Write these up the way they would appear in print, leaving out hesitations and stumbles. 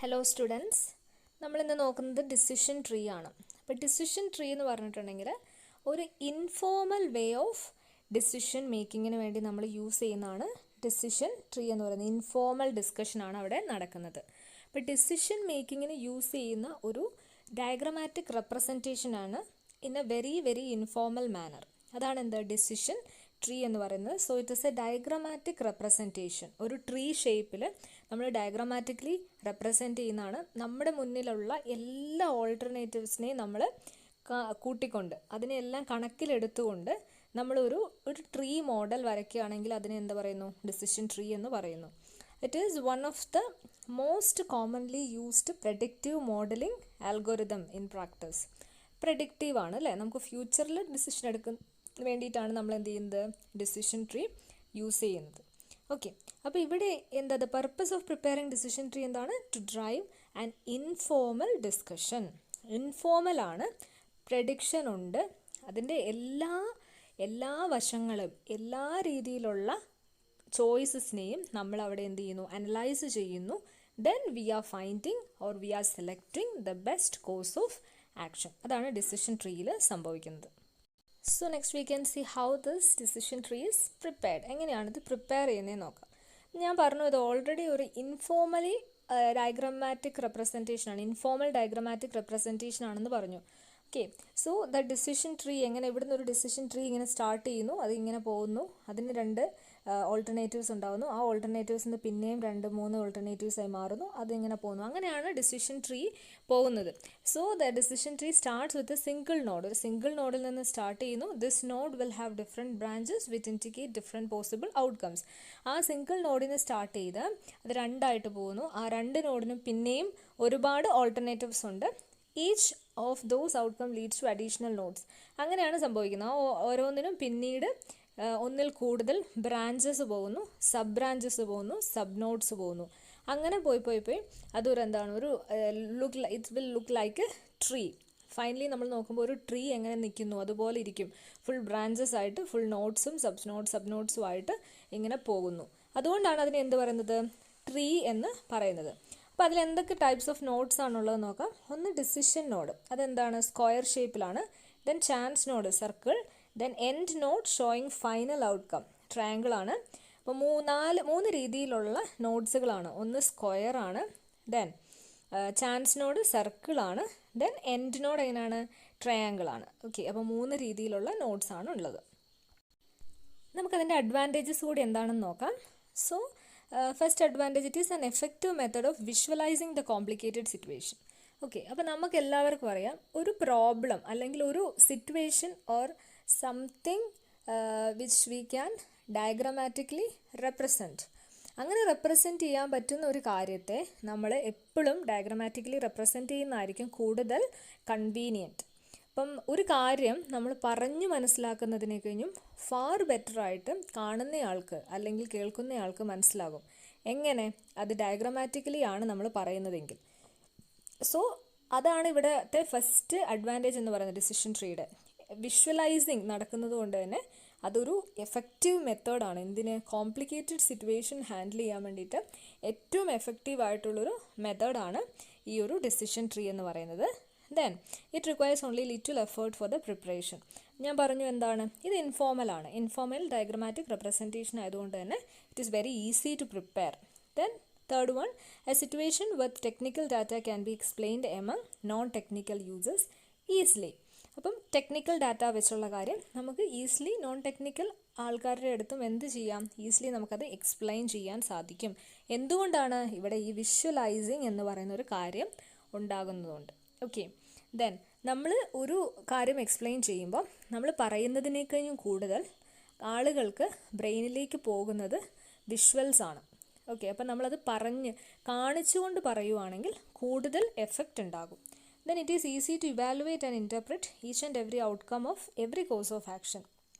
Hello students, നമ്മളിന്ന് നോക്കുന്നത് decision tree ആണ്. അപ്പോൾ ഡിസിഷൻ ട്രീ എന്ന് പറഞ്ഞിട്ടുണ്ടെങ്കിൽ ഒരു ഇൻഫോർമൽ വേ ഓഫ് ഡിസിഷൻ മേക്കിങ്ങിന് വേണ്ടി നമ്മൾ യൂസ് ചെയ്യുന്നതാണ് ഡിസിഷൻ ട്രീ എന്ന് പറയുന്നത്. ഇൻഫോർമൽ ഡിസ്കഷനാണ് അവിടെ നടക്കുന്നത്. അപ്പോൾ ഡിസിഷൻ മേക്കിങ്ങിന് യൂസ് ചെയ്യുന്ന ഒരു ഡയഗ്രമാറ്റിക് റെപ്രസെൻറ്റേഷനാണ് in a very very informal manner. അതാണ് എന്ത് ഡിസിഷൻ ട്രീ എന്ന് പറയുന്നത്. So it is a diagrammatic representation. ഒരു ട്രീ ഷേപ്പിൽ നമ്മൾ ഡയഗ്രമാറ്റിക്കലി റെപ്രസെൻറ്റ് ചെയ്യുന്നതാണ്. നമ്മുടെ മുന്നിലുള്ള എല്ലാ ഓൾട്ടർനേറ്റീവ്സിനെയും നമ്മൾ കൂട്ടിക്കൊണ്ട് അതിനെല്ലാം കണക്കിലെടുത്തുകൊണ്ട് നമ്മളൊരു ട്രീ മോഡൽ വരയ്ക്കുകയാണെങ്കിൽ അതിനെ എന്ത് പറയുന്നു? ഡിസിഷൻ ട്രീ എന്ന് പറയുന്നു. It is one of the most commonly used predictive modelling algorithm in practice. Predictive ആണ് അല്ലേ? നമുക്ക് ഫ്യൂച്ചറിൽ ഡിസിഷൻ എടുക്കുന്ന വേണ്ടിയിട്ടാണ് നമ്മൾ എന്ത് ചെയ്യുന്നത്? ഡിസിഷൻ ട്രീ യൂസ് ചെയ്യുന്നത്. ഓക്കെ, അപ്പോൾ ഇവിടെ എന്താ the purpose of preparing decision tree എന്താണ്? To drive and informal discussion. Informal ആണ്, പ്രെഡിക്ഷൻ ഉണ്ട്, അതിൻ്റെ എല്ലാ വശങ്ങളും എല്ലാ രീതിയിലുള്ള ചോയ്സസിനെയും നമ്മൾ അവിടെ എന്ത് ചെയ്യുന്നു? അനലൈസ് ചെയ്യുന്നു. Then we are finding or we are selecting the best course of action. അതാണ് ഡിസിഷൻ ട്രീയിൽ സംഭവിക്കുന്നത്. So next we can see how this decision tree is prepared. എങ്ങനെയാണ് ഇത് പ്രിപ്പയർ ചെയ്യുന്നതെന്ന് നോക്കാം. ഞാൻ പറഞ്ഞു, ഇത് ഓൾറെഡി ഒരു ഇൻഫോർമലി ഡയഗ്രമാറ്റിക് റെപ്രസെൻറ്റേഷൻ ആണ്, ഇൻഫോർമൽ ഡയഗ്രമാറ്റിക് റെപ്രസെൻറ്റേഷൻ ആണെന്ന് പറഞ്ഞു. Okay, so the decision tree എങ്ങനെ, ഇവിടുന്ന് ഒരു ഡിസിഷൻ ട്രീ ഇങ്ങനെ സ്റ്റാർട്ട് ചെയ്യുന്നു, അതിങ്ങനെ പോകുന്നു, അതിന് രണ്ട് ഓൾട്ടർനേറ്റീവ്സ് ഉണ്ടാകുന്നു, ആ ഓൾട്ടർനേറ്റീവ്സിൽ നിന്ന് പിന്നെയും 2-3 ഓൾട്ടർനേറ്റീവ്സായി മാറുന്നു, അതിങ്ങനെ പോകുന്നു. അങ്ങനെയാണ് ഡിസിഷൻ ട്രീ പോകുന്നത്. So the decision tree starts with a single node. ഒരു സിംഗിൾ നോഡിൽ നിന്ന് സ്റ്റാർട്ട് ചെയ്യുന്നു. This node will have different branches with indicate different possible outcomes. ആ സിംഗിൾ നോഡിന് സ്റ്റാർട്ട് ചെയ്ത് അത് രണ്ടായിട്ട് പോകുന്നു. ആ രണ്ട് നോഡിനും പിന്നെയും ഒരുപാട് ഓൾട്ടർനേറ്റീവ്സ് ഉണ്ട്. Each of those outcome leads to additional nodes. അങ്ങനെയാണ് സംഭവിക്കുന്നത്. ഓരോന്നിനും പിന്നീട് ഒന്നിൽ കൂടുതൽ ബ്രാഞ്ചസ് പോകുന്നു, സബ് ബ്രാഞ്ചസ് പോകുന്നു, സബ് നോഡ്സ് പോകുന്നു. അങ്ങനെ പോയി അതൊരു എന്താണ്, ഒരു it will look like a tree. Finally നമ്മൾ നോക്കുമ്പോൾ ഒരു ട്രീ എങ്ങനെ നിൽക്കുന്നു അതുപോലെ ഇരിക്കും. ഫുൾ ബ്രാഞ്ചസ് ആയിട്ട്, ഫുൾ നോട്ട്സും സബ് നോട്ട്സും ആയിട്ട് ഇങ്ങനെ പോകുന്നു. അതുകൊണ്ടാണ് അതിനെ എന്ത് പറയുന്നത്? ട്രീ എന്ന് പറയുന്നത്. അപ്പോൾ അതിൽ എന്തൊക്കെ ടൈപ്സ് ഓഫ് നോട്ട്സ് ആണുള്ളത് നോക്കാം. ഒന്ന് ഡിസിഷൻ നോഡ്, അതെന്താണ്? സ്ക്വയർ ഷേപ്പിലാണ്. Then chance node, circle. Then end node showing final outcome, triangle ആണ്. അപ്പോൾ മൂന്ന് രീതിയിലുള്ള നോട്ട്സുകളാണ്. ഒന്ന് സ്ക്വയർ ആണ്, ദെൻ ചാൻസ് നോഡ് സർക്കിൾ ആണ്, ദെൻ എൻഡ് നോഡ് എങ്ങനെയാണ്? ട്രയാങ്കിൾ ആണ്. ഓക്കെ, അപ്പോൾ 3 രീതിയിലുള്ള നോട്ട്സ് ആണ് ഉള്ളത്. നമുക്കതിൻ്റെ അഡ്വാൻറ്റേജസ് കൂടി എന്താണെന്ന് നോക്കാം. So first advantage, it is an effective method of visualising the complicated situation. Okay, അപ്പോൾ നമുക്ക് എല്ലാവർക്കും അറിയാം, ഒരു പ്രോബ്ലം അല്ലെങ്കിൽ ഒരു situation or something which we can diagrammatically represent. അങ്ങനെ റെപ്രസെൻറ്റ് ചെയ്യാൻ പറ്റുന്ന ഒരു കാര്യത്തെ നമ്മൾ എപ്പോഴും ഡയഗ്രമാറ്റിക്കലി റെപ്രസെൻറ്റ് ചെയ്യുന്നതായിരിക്കും കൂടുതൽ കൺവീനിയൻറ്റ്. അപ്പം ഒരു കാര്യം നമ്മൾ പറഞ്ഞു മനസ്സിലാക്കുന്നതിനെ കഴിഞ്ഞും ഫാർ ബെറ്ററായിട്ട് കാണുന്നയാൾക്ക് അല്ലെങ്കിൽ കേൾക്കുന്നയാൾക്ക് മനസ്സിലാകും. എങ്ങനെ? അത് ഡയഗ്രമാറ്റിക്കലി ആണ് നമ്മൾ പറയുന്നതെങ്കിൽ. സോ അതാണ് ഇവിടുത്തെ ഫസ്റ്റ് അഡ്വാൻറ്റേജ് എന്ന് പറയുന്നത് ഡിസിഷൻ ട്രീയുടെ. വിഷ്വലൈസിങ് നടക്കുന്നത് കൊണ്ട് തന്നെ അതൊരു എഫക്റ്റീവ് മെത്തേഡാണ്. എന്തിന്? കോംപ്ലിക്കേറ്റഡ് സിറ്റുവേഷൻ ഹാൻഡിൽ ചെയ്യാൻ വേണ്ടിയിട്ട് ഏറ്റവും എഫക്റ്റീവ് ആയിട്ടുള്ളൊരു മെത്തേഡാണ് ഈ ഒരു ഡിസിഷൻ ട്രീ എന്ന് പറയുന്നത്. Then it requires only little effort for the preparation. ഞാൻ പറഞ്ഞു എന്താണ്? ഇത് ഇൻഫോർമലാണ്. ഇൻഫോർമൽ ഡയഗ്രമാറ്റിക് റെപ്രസെൻറ്റേഷൻ ആയതുകൊണ്ട് തന്നെ it is very easy to prepare. Then third one, a situation with technical data can be explained among non technical users easily. അപ്പം technical data വെച്ചുള്ള കാര്യം നമുക്ക് ഈസിലി നോൺ ടെക്നിക്കൽ ആൾക്കാരുടെ അടുത്തും എന്ത് ചെയ്യാം? ഈസിലി നമുക്കത് എക്സ്പ്ലെയിൻ ചെയ്യാൻ സാധിക്കും. എന്തുകൊണ്ടാണ്? ഇവിടെ ഈ വിഷ്വലൈസിങ് എന്ന് പറയുന്ന ഒരു കാര്യം ഉണ്ടാകുന്നതുകൊണ്ട്. ഓക്കെ, ദെൻ നമ്മൾ ഒരു കാര്യം എക്സ്പ്ലെയിൻ ചെയ്യുമ്പോൾ നമ്മൾ പറയുന്നതിനേക്കഴിഞ്ഞും കൂടുതൽ ആളുകൾക്ക് ബ്രെയിനിലേക്ക് പോകുന്നത് വിഷ്വൽസ് ആണ്. ഓക്കെ, അപ്പം നമ്മളത് കാണിച്ചുകൊണ്ട് പറയുവാണെങ്കിൽ കൂടുതൽ എഫക്റ്റ് ഉണ്ടാകും. Then it is easy to evaluate and interpret each and every outcome of every course of action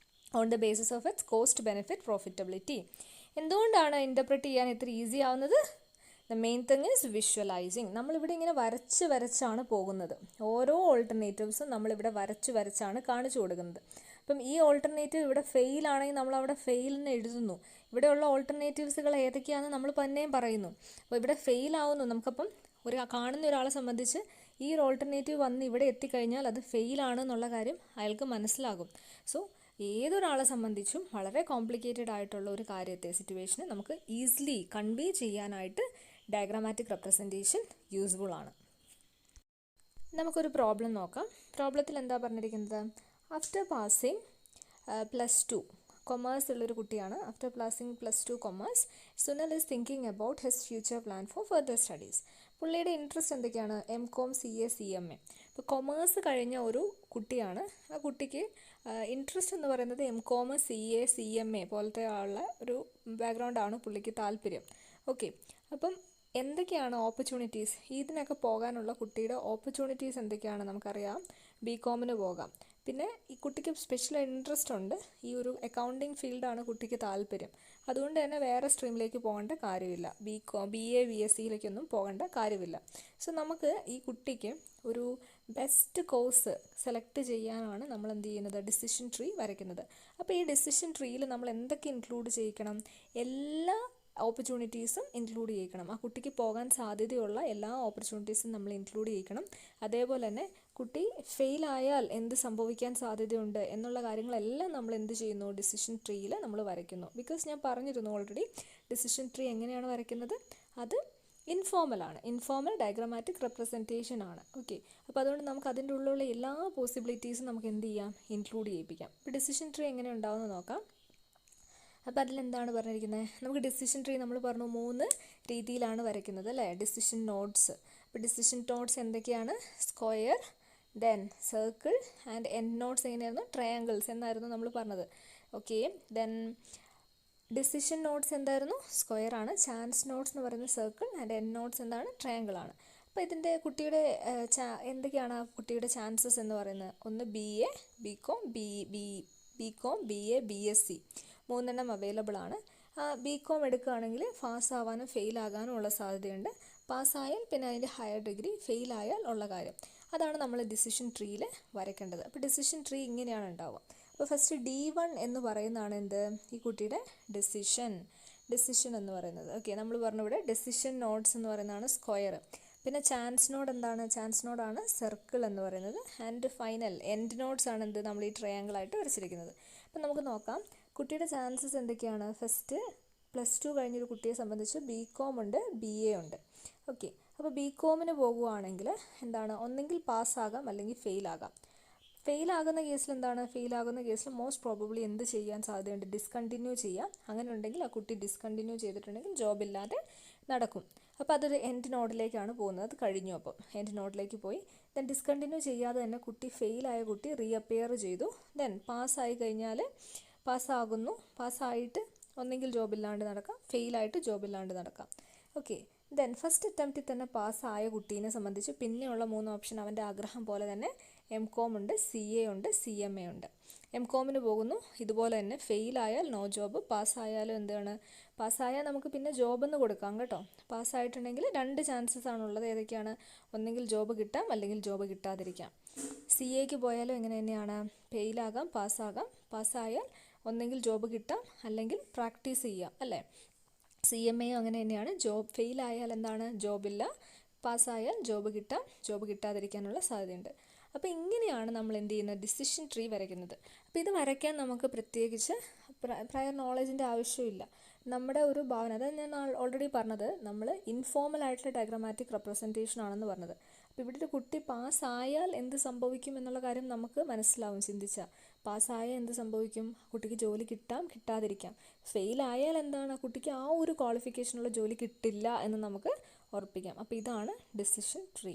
on the basis of its cost benefit profitability. എന്തുകൊണ്ടാണ് ഇൻ്റർപ്രറ്റ് ചെയ്യാൻ ഇത്ര ഈസി ആവുന്നത്? The main thing is visualising. നമ്മളിവിടെ ഇങ്ങനെ വരച്ചാണ് പോകുന്നത്. ഓരോ ഓൾട്ടർനേറ്റീവ്സും നമ്മളിവിടെ വരച്ചാണ് കാണിച്ചു കൊടുക്കുന്നത്. അപ്പം ഈ ഓൾട്ടർനേറ്റീവ് ഇവിടെ ഫെയിൽ ആണെങ്കിൽ നമ്മളവിടെ ഫെയിൽ എന്ന് എഴുതുന്നു. ഇവിടെയുള്ള ഓൾട്ടർനേറ്റീവ്സുകൾ ഏതൊക്കെയാണെന്ന് നമ്മൾ തന്നെയും പറയുന്നു. അപ്പോൾ ഇവിടെ ഫെയിൽ ആവുന്നു. നമുക്കപ്പം കാണുന്ന ഒരാളെ സംബന്ധിച്ച് ഈ ഒരു ഓൾട്ടർനേറ്റീവ് വന്ന് ഇവിടെ എത്തിക്കഴിഞ്ഞാൽ അത് ഫെയിലാണ് എന്നുള്ള കാര്യം അയാൾക്ക് മനസ്സിലാകും. സോ ഏതൊരാളെ സംബന്ധിച്ചും വളരെ കോംപ്ലിക്കേറ്റഡ് ആയിട്ടുള്ള ഒരു കാര്യത്തെ, സിറ്റുവേഷനെ നമുക്ക് ഈസിലി കൺവേ ചെയ്യാനായിട്ട് ഡയഗ്രാമാറ്റിക് റെപ്രസെൻറ്റേഷൻ യൂസ്ഫുൾ ആണ്. നമുക്കൊരു പ്രോബ്ലം നോക്കാം. പ്രോബ്ലത്തിൽ എന്താ പറഞ്ഞിരിക്കുന്നത്? ആഫ്റ്റർ പാസിങ് +2 കൊമേഴ്സ് ഉള്ളൊരു കുട്ടിയാണ്. After passing +2 commerce, Sunil is thinking about his future plan for further studies. പുള്ളിയുടെ ഇൻട്രസ്റ്റ് എന്തൊക്കെയാണ്? MCOM, CA, CMA. ഇപ്പോൾ കൊമേഴ്സ് കഴിഞ്ഞ ഒരു കുട്ടിയാണ്. ആ കുട്ടിക്ക് ഇൻട്രസ്റ്റ് എന്ന് പറയുന്നത് MCOM, CA, CMA പോലത്തെ ഉള്ള ഒരു ബാക്ക്ഗ്രൗണ്ടാണ് പുള്ളിക്ക് താല്പര്യം. ഓക്കെ, അപ്പം എന്തൊക്കെയാണ് ഓപ്പർച്യൂണിറ്റീസ്? ഇതിനൊക്കെ പോകാനുള്ള കുട്ടിയുടെ ഓപ്പർച്യൂണിറ്റീസ് എന്തൊക്കെയാണ്? നമുക്കറിയാം, BCOMന് പോകാം. പിന്നെ ഈ കുട്ടിക്ക് സ്പെഷ്യൽ ഇൻട്രസ്റ്റ് ഉണ്ട്, ഈ ഒരു അക്കൗണ്ടിങ് ഫീൽഡാണ് കുട്ടിക്ക് താല്പര്യം. അതുകൊണ്ട് തന്നെ വേറെ സ്ട്രീമിലേക്ക് പോകേണ്ട കാര്യമില്ല, BA, BSCയിലേക്കൊന്നും പോകേണ്ട കാര്യമില്ല. സോ നമുക്ക് ഈ കുട്ടിക്ക് ഒരു ബെസ്റ്റ് കോഴ്സ് സെലക്ട് ചെയ്യാനാണ് നമ്മൾ എന്ത് ചെയ്യുന്നത്? ഡിസിഷൻ ട്രീ വരയ്ക്കുന്നത്. അപ്പോൾ ഈ ഡിസിഷൻ ട്രീയിൽ നമ്മൾ എന്തൊക്കെ ഇൻക്ലൂഡ് ചെയ്യിക്കണം? എല്ലാ ഓപ്പർച്യൂണിറ്റീസും ഇൻക്ലൂഡ് ചെയ്യിക്കണം. ആ കുട്ടിക്ക് പോകാൻ സാധ്യതയുള്ള എല്ലാ ഓപ്പർച്യൂണിറ്റീസും നമ്മൾ ഇൻക്ലൂഡ് ചെയ്യിക്കണം. അതേപോലെ തന്നെ കുട്ടി ഫെയിലായാൽ എന്ത് സംഭവിക്കാൻ സാധ്യതയുണ്ട് എന്നുള്ള കാര്യങ്ങളെല്ലാം നമ്മൾ എന്ത് ചെയ്യുന്നു? ഡിസിഷൻ ട്രീയിൽ നമ്മൾ വരയ്ക്കുന്നു. ബിക്കോസ് ഞാൻ പറഞ്ഞിരുന്നു ഓൾറെഡി, ഡിസിഷൻ ട്രീ എങ്ങനെയാണ് വരയ്ക്കുന്നത്? അത് ഇൻഫോർമലാണ്, ഇൻഫോർമൽ ഡയഗ്രാമാറ്റിക് റെപ്രസെൻറ്റേഷൻ ആണ്. ഓക്കെ, അപ്പോൾ അതുകൊണ്ട് നമുക്ക് അതിൻ്റെ ഉള്ളിലുള്ള എല്ലാ പോസിബിലിറ്റീസും നമുക്ക് എന്ത് ചെയ്യാം? ഇൻക്ലൂഡ് ചെയ്യിപ്പിക്കാം. ഇപ്പോൾ ഡിസിഷൻ ട്രീ എങ്ങനെ ഉണ്ടാവുമെന്ന് നോക്കാം. അപ്പോൾ അതിലെന്താണ് പറഞ്ഞിരിക്കുന്നത്? നമുക്ക് ഡിസിഷൻ ട്രീ നമ്മൾ പറഞ്ഞു 3 രീതിയിലാണ് വരയ്ക്കുന്നത് അല്ലേ? Decision notes. അപ്പോൾ ഡിസിഷൻ നോട്ട്സ് എന്തൊക്കെയാണ്? Square, then circle and end notes എങ്ങനെയായിരുന്നു? ട്രയാങ്കിൾസ് എന്നായിരുന്നു നമ്മൾ പറഞ്ഞത്. ഓക്കെ, ദെൻ ഡിസിഷൻ നോട്ട്സ് എന്തായിരുന്നു? സ്ക്വയർ ആണ്. ചാൻസ് നോട്ട്സ് എന്ന് പറയുന്നത് സർക്കിൾ, ആൻഡ് എൻഡ് നോട്ട്സ് എന്താണ്? ട്രയാങ്കിൾ ആണ്. അപ്പോൾ ഇതിൻ്റെ കുട്ടിയുടെ എന്തൊക്കെയാണ് ആ കുട്ടിയുടെ ചാൻസസ് എന്ന് പറയുന്നത്? ഒന്ന് BA, BCOM, BA, BSc 3 available ആണ്. BCOM എടുക്കുകയാണെങ്കിൽ പാസ്സാവാനും ഫെയിലാകാനും ഉള്ള സാധ്യതയുണ്ട്. പാസ്സായാൽ പിന്നെ അതിൻ്റെ ഹയർ ഡിഗ്രി, ഫെയിലായാൽ ഉള്ള കാര്യം. അതാണ് നമ്മൾ ഡിസിഷൻ ട്രീയിൽ വരയ്ക്കേണ്ടത്. അപ്പോൾ ഡിസിഷൻ ട്രീ ഇങ്ങനെയാണ് ഉണ്ടാവുക. അപ്പോൾ ഫസ്റ്റ് D1 എന്ന് പറയുന്നതാണ് എന്ത്? ഈ കുട്ടിയുടെ ഡിസിഷൻ എന്ന് പറയുന്നത്. ഓക്കെ, നമ്മൾ പറഞ്ഞു ഇവിടെ ഡിസിഷൻ നോട്ട്സ് എന്ന് പറയുന്നതാണ് സ്ക്വയർ. പിന്നെ ചാൻസ് നോഡ് എന്താണ്? ചാൻസ് നോഡാണ് സർക്കിൾ എന്ന് പറയുന്നത്. ആൻഡ് ഫൈനൽ എൻഡ് നോട്ട്സ് ആണ് എന്ത്? നമ്മൾ ഈ ട്രയാങ്കിളായിട്ട് വരച്ചിരിക്കുന്നത്. അപ്പം നമുക്ക് നോക്കാം കുട്ടിയുടെ ചാൻസസ് എന്തൊക്കെയാണ്. ഫസ്റ്റ് +2 കഴിഞ്ഞൊരു കുട്ടിയെ സംബന്ധിച്ച് BCOM ഉണ്ട്, BA ഉണ്ട്. ഓക്കെ, അപ്പോൾ BCOMന് പോകുകയാണെങ്കിൽ എന്താണ്? ഒന്നെങ്കിൽ പാസ്സാകാം അല്ലെങ്കിൽ ഫെയിലാകാം. ഫെയിലാകുന്ന കേസിൽ എന്താണ്? ഫെയിലാകുന്ന കേസിൽ മോസ്റ്റ് പ്രോബബ്ലി എന്ത് ചെയ്യാൻ സാധ്യതയുണ്ട്? ഡിസ്കണ്ടിന്യൂ ചെയ്യാം. അങ്ങനെ ഉണ്ടെങ്കിൽ ആ കുട്ടി ഡിസ്കണ്ടിന്യൂ ചെയ്തിട്ടുണ്ടെങ്കിൽ ജോബില്ലാതെ നടക്കും. അപ്പോൾ അതൊരു എൻഡ് നോഡിലേക്കാണ് പോകുന്നത്. അത് കഴിഞ്ഞു. അപ്പം എൻഡ് നോഡിലേക്ക് പോയി. ദെൻ ഡിസ്കണ്ടിന്യൂ ചെയ്യാതെ തന്നെ കുട്ടി ഫെയിലായ കുട്ടി റീഅപ്പിയർ ചെയ്തു. ദെൻ പാസ്സായി കഴിഞ്ഞാൽ പാസ്സാകുന്നു. പാസ്സായിട്ട് ഒന്നെങ്കിൽ ജോബില്ലാണ്ട് നടക്കാം, ഫെയിലായിട്ട് ജോബില്ലാണ്ട് നടക്കാം. ഓക്കെ, ദെൻ ഫസ്റ്റ് അറ്റംപ്റ്റിൽ തന്നെ പാസ്സായ കുട്ടീനെ സംബന്ധിച്ച് പിന്നെയുള്ള 3 ഓപ്ഷൻ അവൻ്റെ ആഗ്രഹം പോലെ തന്നെ MCOM ഉണ്ട്, CA ഉണ്ട്, CMA ഉണ്ട്. MCOMന് പോകുന്നു. ഇതുപോലെ തന്നെ ഫെയിലായാൽ നോ ജോബ്, പാസ്സായാലും എന്താണ്? പാസ്സായാൽ നമുക്ക് പിന്നെ ജോബെന്ന് കൊടുക്കാം കേട്ടോ. പാസ്സായിട്ടുണ്ടെങ്കിൽ 2 ചാൻസസ് ആണുള്ളത്. ഏതൊക്കെയാണ്? ഒന്നെങ്കിൽ ജോബ് കിട്ടാം, അല്ലെങ്കിൽ ജോബ് കിട്ടാതിരിക്കാം. CAക്ക് പോയാലും എങ്ങനെ തന്നെയാണ്? ഫെയിലാകാം, പാസ്സാകാം. പാസ്സായാൽ ഒന്നെങ്കിൽ ജോബ് കിട്ടാം, അല്ലെങ്കിൽ പ്രാക്ടീസ് ചെയ്യാം അല്ലേ? CMAയും അങ്ങനെ തന്നെയാണ്. ജോബ് ഫെയിലായാൽ എന്താണ്? ജോബില്ല. പാസ്സായാൽ ജോബ് കിട്ടാം, ജോബ് കിട്ടാതിരിക്കാനുള്ള സാധ്യതയുണ്ട്. അപ്പോൾ ഇങ്ങനെയാണ് നമ്മൾ എന്ത് ചെയ്യുന്നത്? ഡിസിഷൻ ട്രീ വരയ്ക്കുന്നത്. അപ്പോൾ ഇത് വരയ്ക്കാൻ നമുക്ക് പ്രത്യേകിച്ച് പ്രയർ നോളജിൻ്റെ ആവശ്യമില്ല. നമ്മുടെ ഒരു ഭാവന, അതായത് ഞാൻ ഓൾറെഡി പറഞ്ഞത് നമ്മൾ ഇൻഫോർമൽ ആയിട്ടുള്ള ഡയഗ്രാമാറ്റിക് റെപ്രസെൻറ്റേഷൻ ആണെന്ന് പറഞ്ഞത്. അപ്പോൾ ഇവിടെ ഒരു കുട്ടി പാസ്സായാൽ എന്ത് സംഭവിക്കും എന്നുള്ള കാര്യം നമുക്ക് മനസ്സിലാവും ചിന്തിച്ചാൽ. പാസ്സായാൽ എന്ത് സംഭവിക്കും? കുട്ടിക്ക് ജോലി കിട്ടാം, കിട്ടാതിരിക്കാം. ഫെയിലായാൽ എന്താണ്? കുട്ടിക്ക് ആ ഒരു ക്വാളിഫിക്കേഷനുള്ള ജോലി കിട്ടില്ല എന്ന് നമുക്ക് ഉറപ്പിക്കാം. അപ്പോൾ ഇതാണ് ഡിസിഷൻ ട്രീ.